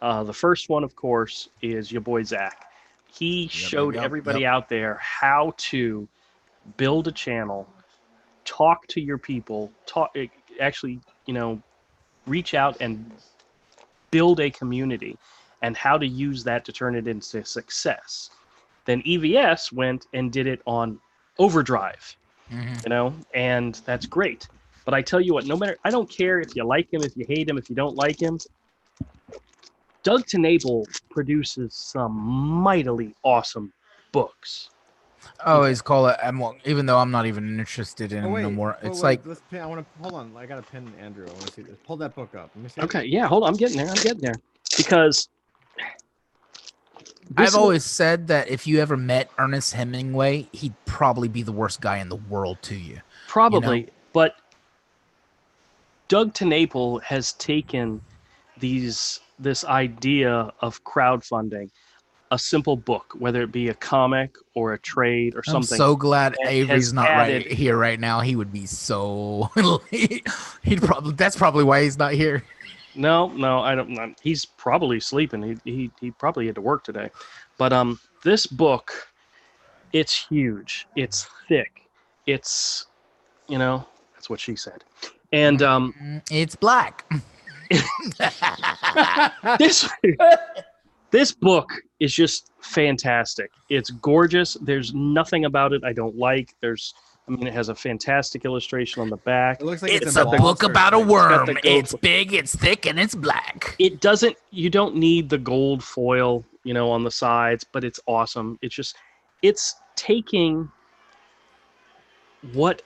The first one, of course, is your boy Zach. He showed everybody out there how to build a channel, talk to your people, actually, reach out and build a community, and how to use that to turn it into success. Then EVS went and did it on overdrive, and that's great. But I tell you what, I don't care if you like him, if you hate him, if you don't like him, Doug Tenable produces some mightily awesome books. I always call it, even though I'm not even interested in him no more. It's like, let's pin, I want to hold on. I got to pin Andrew. I want to see this. Pull that book up. Let me see. Okay, yeah, hold on. I'm getting there. Because I've always said that if you ever met Ernest Hemingway, he'd probably be the worst guy in the world to you. Probably, but Doug Tenable has taken this idea of crowdfunding, a simple book, whether it be a comic or a trade or something. I'm so glad Avery's not right here right now. He would be so that's probably why he's not here. No, I don't. He's probably sleeping. He probably had to work today. But this book, it's huge. It's thick. It's, that's what she said. And it's black. This book is just fantastic. It's gorgeous. There's nothing about it I don't like. There's I mean, it has a fantastic illustration on the back. It looks like It's a embossed book or about a something. got worm. the gold- It's big, it's thick, and it's black. It doesn't. You don't need the gold foil, on the sides, but it's awesome. It's taking what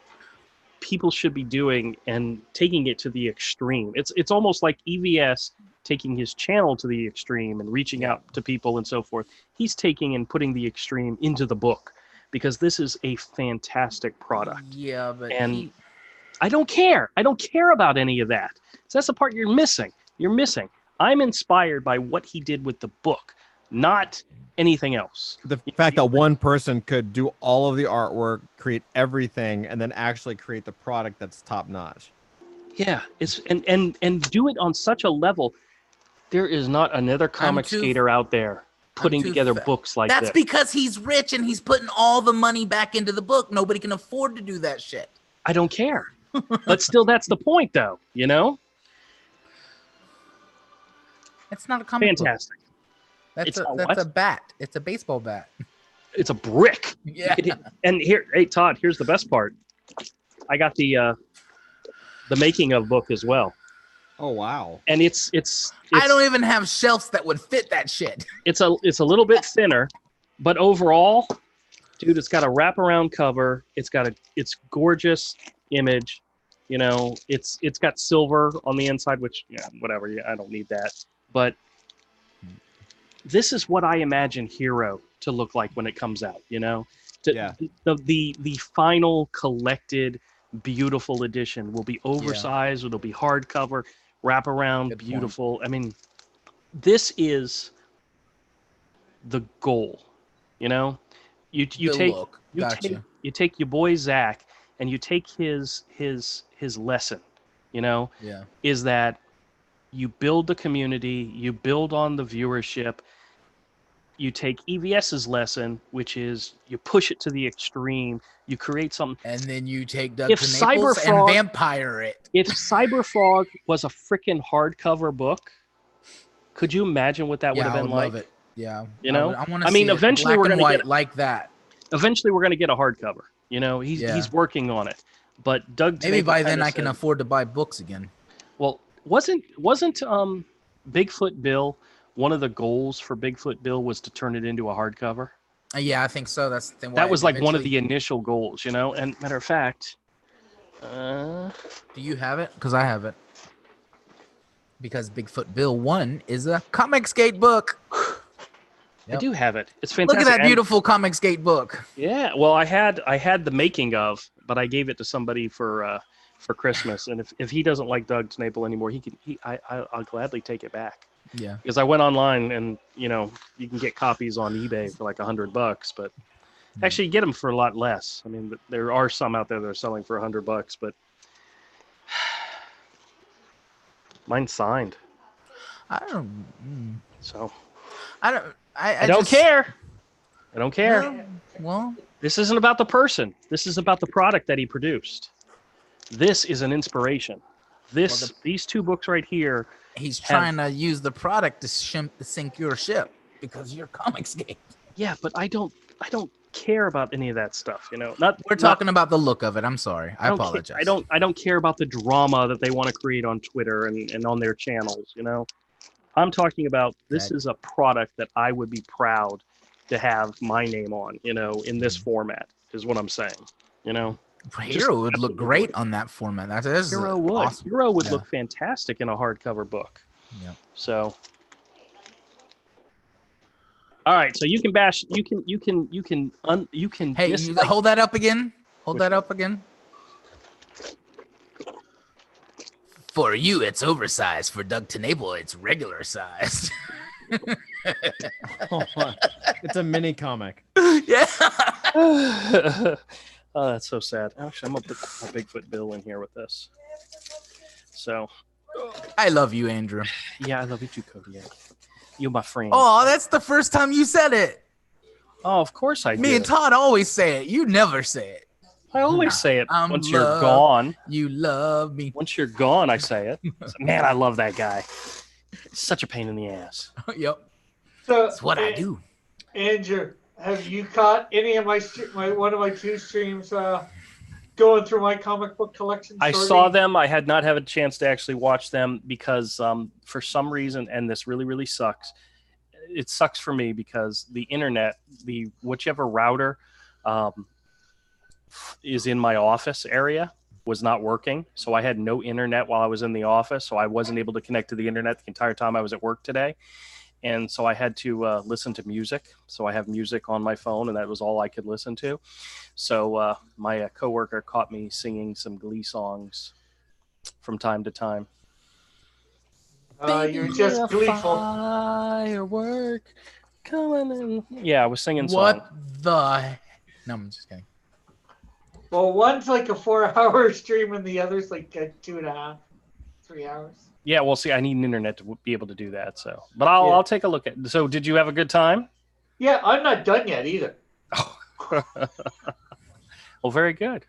people should be doing and taking it to the extreme. It's almost like EVS taking his channel to the extreme and reaching out to people and so forth. He's taking and putting the extreme into the book because this is a fantastic product. Yeah, but And I don't care. I don't care about any of that. So that's the part you're missing. You're missing. I'm inspired by what he did with the book, not anything else. The fact that one person could do all of the artwork, create everything, and then actually create the product that's top notch. Yeah, it's and do it on such a level. There is not another comic skater out there putting together books like That's this. because he's rich and he's putting all the money back into the book. Nobody can afford to do that shit. I don't care. But still, that's the point, though, It's not a comic book. Fantastic. That's what? a bat. It's a baseball bat. It's a brick. Yeah. And here, hey, Todd, here's the best part. I got the making of book as well. Oh wow! And it's I don't even have shelves that would fit that shit. It's a little bit thinner, but overall, dude, it's got a wraparound cover. It's gorgeous image. It's got silver on the inside, which whatever. Yeah, I don't need that. But this is what I imagine Hero to look like when it comes out. The final collected beautiful edition will be oversized. It'll be hardcover, wraparound, Good beautiful. Point. I mean, this is the goal. You take your boy Zach and you take his lesson. Is that you build the community, you build on the viewership. You take EVS's lesson, which is you push it to the extreme. You create something. And then you take Doug to Naples and vampire it. If Cyberfrog was a freaking hardcover book, could you imagine what that would have been like? Love it. Yeah. I want to see eventually we're going to get like that. Eventually we're going to get a hardcover. He's working on it. But Doug maybe by then I can afford to buy books again. Well, wasn't Bigfoot Bill, one of the goals for Bigfoot Bill was to turn it into a hardcover? Yeah, I think so. That's the thing. That was like one of the initial goals, And matter of fact, do you have it? Because I have it. Because Bigfoot Bill 1 is a comic skate book. Yep. I do have it. It's fantastic. Look at that beautiful comic skate book. Yeah. Well, I had the making of, but I gave it to somebody for Christmas. And if he doesn't like Doug Snaple anymore, I'll gladly take it back. Yeah. Because I went online and you can get copies on eBay for like $100, but actually you get them for a lot less. I mean, there are some out there that are selling for $100, but mine's signed. I don't. So. I don't care. I don't care. Well, this isn't about the person. This is about the product that he produced. This is an inspiration. These two books right here. He's trying to use the product to sink your ship because you're comic skate. Yeah, but I don't care about any of that stuff. We're talking about the look of it. I'm sorry. I apologize. I don't care about the drama that they want to create on Twitter and on their channels. I'm talking about this is a product that I would be proud to have my name on, in this format is what I'm saying, Hero would look great on that format. Hero would. Awesome. Hero would look fantastic in a hardcover book. Yeah. So. All right, so you can bash. You can. Hey, hold that up again. Hold that up again. For you, it's oversized. For Doug Tenable, it's regular sized. It's a mini comic. Yeah. Oh, that's so sad. Actually, I'm gonna put my Bigfoot Bill in here with this. So. I love you, Andrew. Yeah, I love you too, Kodiak. You're my friend. Oh, that's the first time you said it. Oh, of course I do. Me and Todd always say it. You never say it. I always say it once you're gone. You love me. Once you're gone, I say it. Man, I love that guy. Such a pain in the ass. Yep. So, that's what I do. Andrew, have you caught any of my one of my two streams going through my comic book collection. I sorting. saw them. I had not had a chance to actually watch them because for some reason, and this really, really sucks. It sucks for me because the internet, the whichever router is in my office area was not working. So I had no internet while I was in the office. So I wasn't able to connect to the internet the entire time I was at work today. And so I had to listen to music. So I have music on my phone, and that was all I could listen to. So my coworker caught me singing some Glee songs from time to time. You're just gleeful. Firework coming in. Yeah, I was singing What songs. the? No, I'm just kidding. Well, one's like a 4-hour stream, and the other's like 2.5, 3 hours. Yeah, well, see, I need an internet to be able to do that. So, but I'll take a look at. So, did you have a good time? Yeah, I'm not done yet either. Well, very good.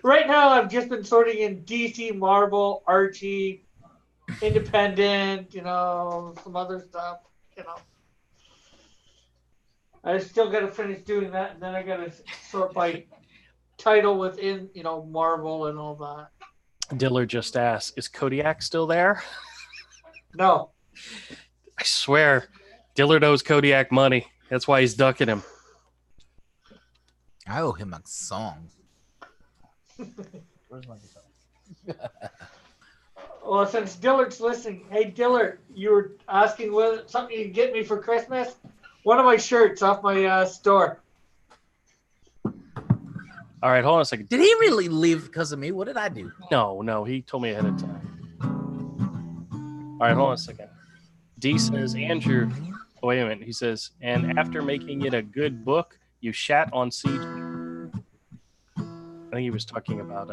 Right now, I've just been sorting in DC, Marvel, Archie, Independent, some other stuff, I still got to finish doing that, and then I got to sort by title within, Marvel and all that. Diller just asked, is Kodiak still there? No. I swear, Diller owes Kodiak money. That's why he's ducking him. I owe him a song. Where's my guitar? Well, since Dillard's listening, hey, Dillard, you were asking whether something you can get me for Christmas? One of my shirts off my store. All right, hold on a second. Did he really leave because of me? What did I do? No, he told me ahead of time. All right, hold on a second. D says, Andrew, wait a minute. He says, and after making it a good book, you shat on CG. I think he was talking about,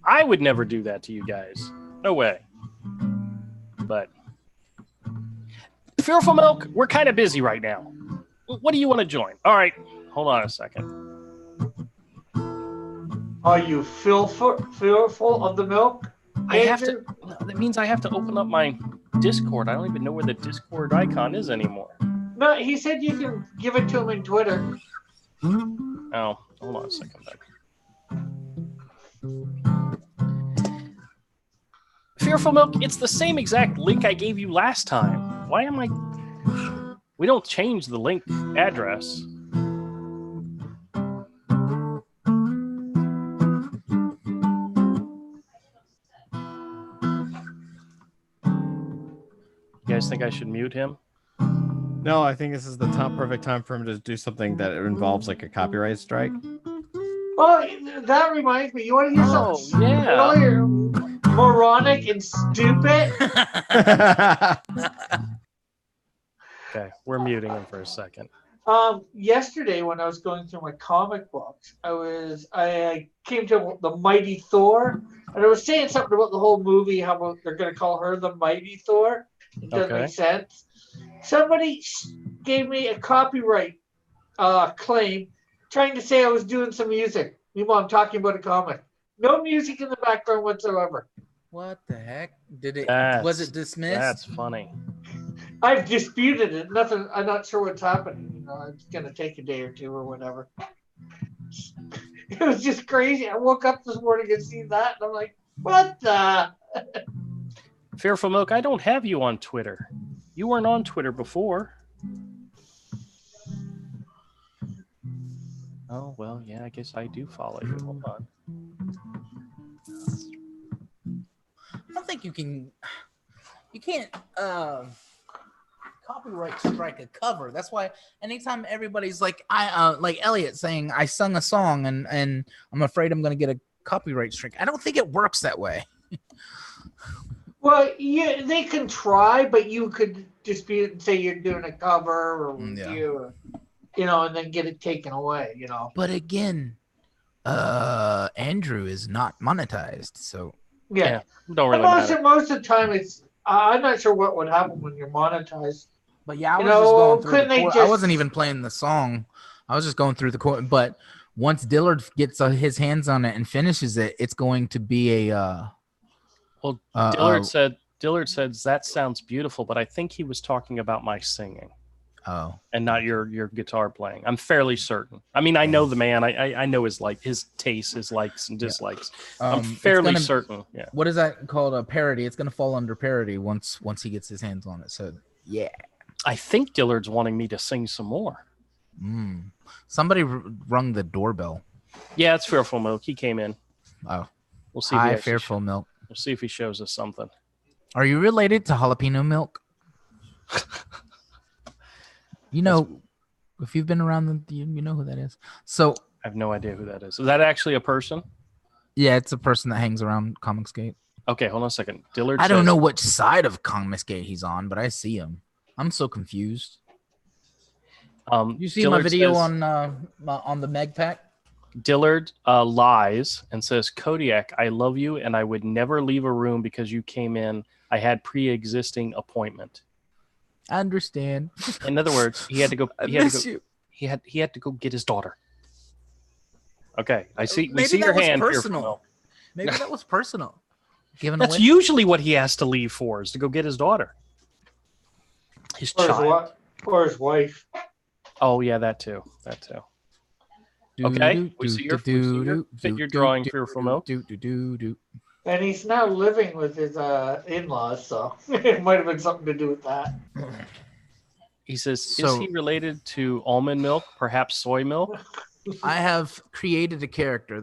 I would never do that to you guys. No way. But, Fearful Milk, we're kind of busy right now. What do you want to join? All right, hold on a second. Are you fearful of the milk? I have to. That means I have to open up my Discord. I don't even know where the Discord icon is anymore. No, he said you can give it to him in Twitter. Oh, hold on a second. Fearful Milk, it's the same exact link I gave you last time. Why am I? We don't change the link address. You guys think I should mute him? No, I think this is the perfect time for him to do something that involves like a copyright strike. Oh, that reminds me. You want to hear something really moronic and stupid? Okay, we're muting him for a second. Yesterday when I was going through my comic books, I came to the Mighty Thor, and I was saying something about the whole movie, how they're going to call her the Mighty Thor. It doesn't make sense. Somebody gave me a copyright claim trying to say I was doing some music. Meanwhile, I'm talking about a comic. No music in the background whatsoever. What the heck? Was it dismissed? That's funny. I've disputed it. Nothing. I'm not sure what's happening. It's gonna take a day or two or whatever. It was just crazy. I woke up this morning and seen that, and I'm like, "What the?" Fearful Milk, I don't have you on Twitter. You weren't on Twitter before. Oh well, yeah. I guess I do follow you. Hold on. I don't think you can. You can't. Copyright strike a cover. That's why anytime everybody's like like Elliot saying I sung a song and I'm afraid I'm going to get a copyright strike. I don't think it works that way. Well, yeah, they can try, but you could dispute and say you're doing a cover or review, and then get it taken away, But again, Andrew is not monetized, so yeah. Don't really matter. Most of the time, it's I'm not sure what would happen when you're monetized. But yeah, I was just going through the chord. I wasn't even playing the song. I was just going through the chord. But once Dillard gets his hands on it and finishes it, it's going to be a. Dillard said that sounds beautiful, but I think he was talking about my singing. Oh, and not your guitar playing. I'm fairly certain. I mean, I know the man. I know his tastes, his likes and dislikes. I'm It's fairly gonna- certain. Yeah. What is that called? A parody. It's gonna fall under parody once he gets his hands on it. So yeah. I think Dillard's wanting me to sing some more. Somebody rung the doorbell. Yeah, it's Fearful Milk. He came in. Oh, We'll see. If hi, he actually Fearful Milk. We'll see if he shows us something. Are you related to Jalapeno Milk? You know, if you've been around, you know who that is. So I have no idea who that is. Is that actually a person? yeah, it's a person that hangs around Comicsgate. Okay, hold on a second. Dillard. I don't says- know which side of Comicsgate he's on, but I see him. I'm so confused. You see Dillard my video says- on the Meg Pack? Dillard lies and says, Kodiak, I love you, and I would never leave a room because you came in. I had pre-existing appointment. I understand. In other words, he had to go. I He had miss to go, you. he had to go get his daughter. Okay, I see. We Maybe see that your was hand. Fearful personal. Milk. Maybe that was personal. Giving That's away. usually what he has to leave for, is to go get his daughter. His Or his, child. or his wife. Oh yeah, that too. That too. Okay, we see your fit your drawing, Fearful Milk. And he's now living with his in-laws, so it might have been something to do with that. He says, is So- he related to almond milk, perhaps soy milk? I have created a character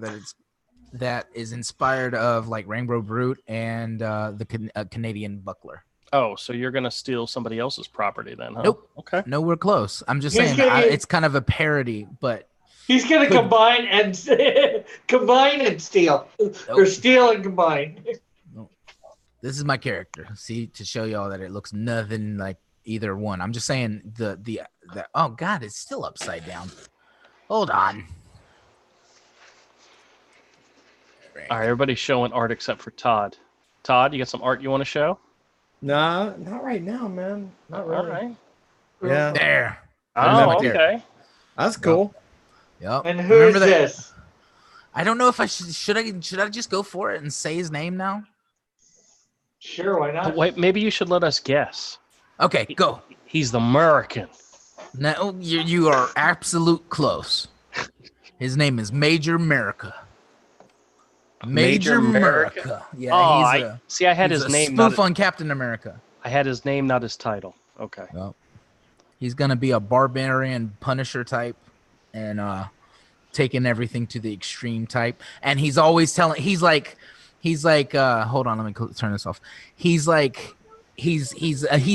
that is inspired of like Rainbow Brute and the Canadian Buckler. Oh, so you're gonna steal somebody else's property then, huh? Nope. Okay. No, we're close. I'm just He's saying gonna be- it's kind of a parody, but He's gonna Could- combine and steal, or steal and combine. this is my character. See, to show y'all that it looks nothing like either one. I'm just saying the oh god, it's still upside down. Hold on. All right, everybody's showing art except for Todd. Todd, you got some art you want to show? Nah, not right now, man. Not really. All right. Yeah, There. Oh, Remember- okay. that's cool. Yep. And who is this? I don't know if I should I just go for it and say his name now? Sure, why But not? wait, maybe you should let us guess. Okay, go. He's the American. No, you are absolute close. His name is Major America. Major America? Yeah, Oh, he's I had he's his a name. spoof Not, on Captain America. I had his name, not his title. Okay. He's gonna be a barbarian Punisher type, and taking everything to the extreme type. And he's always telling. He's like, hold on, let me turn this off. He's like, he's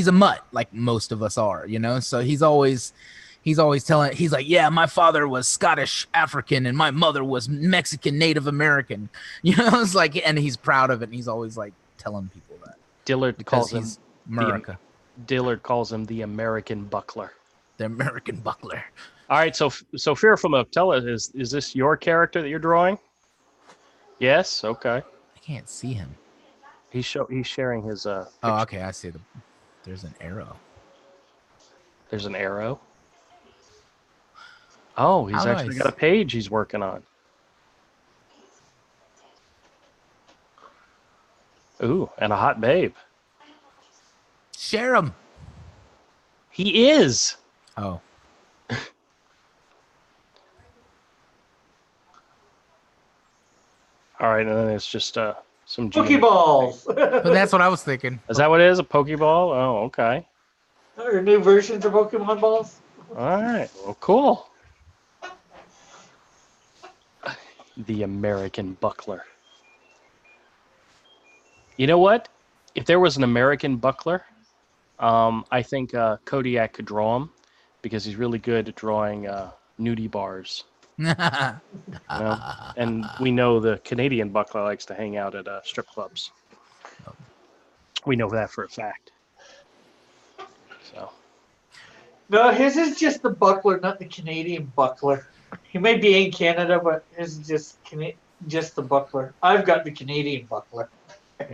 a mutt, like most of us are, you know. So he's always telling. He's like, yeah, my father was Scottish African, and my mother was Mexican Native American. You know, it's like, and he's proud of it. And he's always like telling people that Dillard because calls him. he's America, Dillard calls him the American Buckler. the American Buckler. All right, so Fearful Milk, tell us, is this your character that you're drawing? Yes. Okay. I can't see him. He's sharing his. Oh, okay. I see there's an arrow. There's an arrow. Oh, he's How do actually I got a page he's working on. Ooh, and a hot babe. Share him. He is. Oh, All right, and then it's just some Pokeballs. but that's what I was thinking. Is that what it is? A Pokeball? Oh, okay. Or new versions of Pokemon balls. All right. Well, cool. The American Buckler. You know what? If there was an American Buckler, I think Kodiak could draw him because he's really good at drawing nudie bars. You know? And we know the Canadian Buckler likes to hang out at strip clubs. We know that for a fact. So. No, his is just the buckler, not the Canadian buckler. He may be in Canada, but his is just the buckler. I've got the Canadian buckler.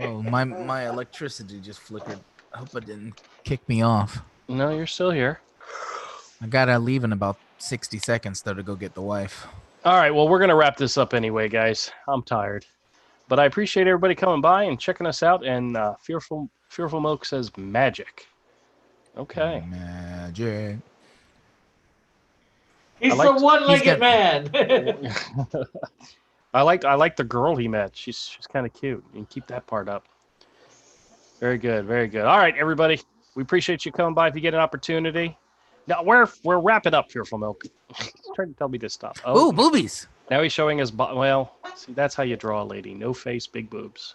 Oh, my electricity just flickered. I hope it didn't kick me off. No, you're still here. I gotta leave in about 60 seconds though to go get the wife. All right, well, we're going to wrap this up anyway, guys. I'm tired. But I appreciate everybody coming by and checking us out. And Fearful Milk says magic. Okay. Magic. He's I liked- the one-legged got- man. I like the girl he met. She's kind of cute. You can keep that part up. Very good, very good. All right, everybody. We appreciate you coming by if you get an opportunity. Now we're wrapping up Fearful Milk. He's trying to tell me to stop. Oh, Ooh, boobies. now he's showing his well. See, that's how you draw a lady. No face, big boobs.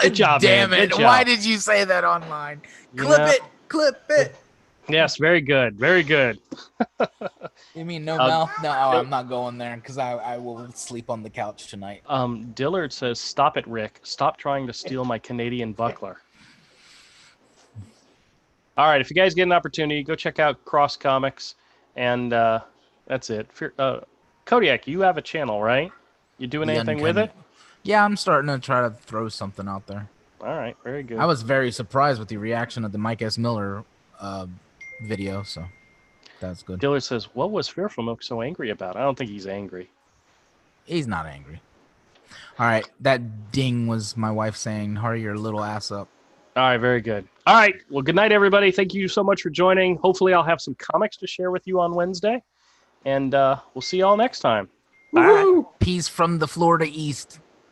Good job, Damn man. it. Good Why job. did you say that online? You Clip know- it. Clip it. Yes, very good, very good. You mean no mouth? No, I'm not going there because I will sleep on the couch tonight. Dillard says, "Stop it, Rick. Stop trying to steal my Canadian buckler." All right, if you guys get an opportunity, go check out Cross Comics, and that's it. Kodiak, you have a channel, right? You doing The anything with Uncanny- it? Yeah, I'm starting to try to throw something out there. All right, very good. I was very surprised with the reaction of the Mike S. Miller video, so that's good. Dillard says, "What was Fearful Milk so angry about?" I don't think he's angry. He's not angry. All right, that ding was my wife saying, "Hurry your little ass up." All right, very good. All right, well, good night, everybody. Thank you so much for joining. Hopefully, I'll have some comics to share with you on Wednesday, and we'll see y'all next time. Bye. Peace from the Florida East.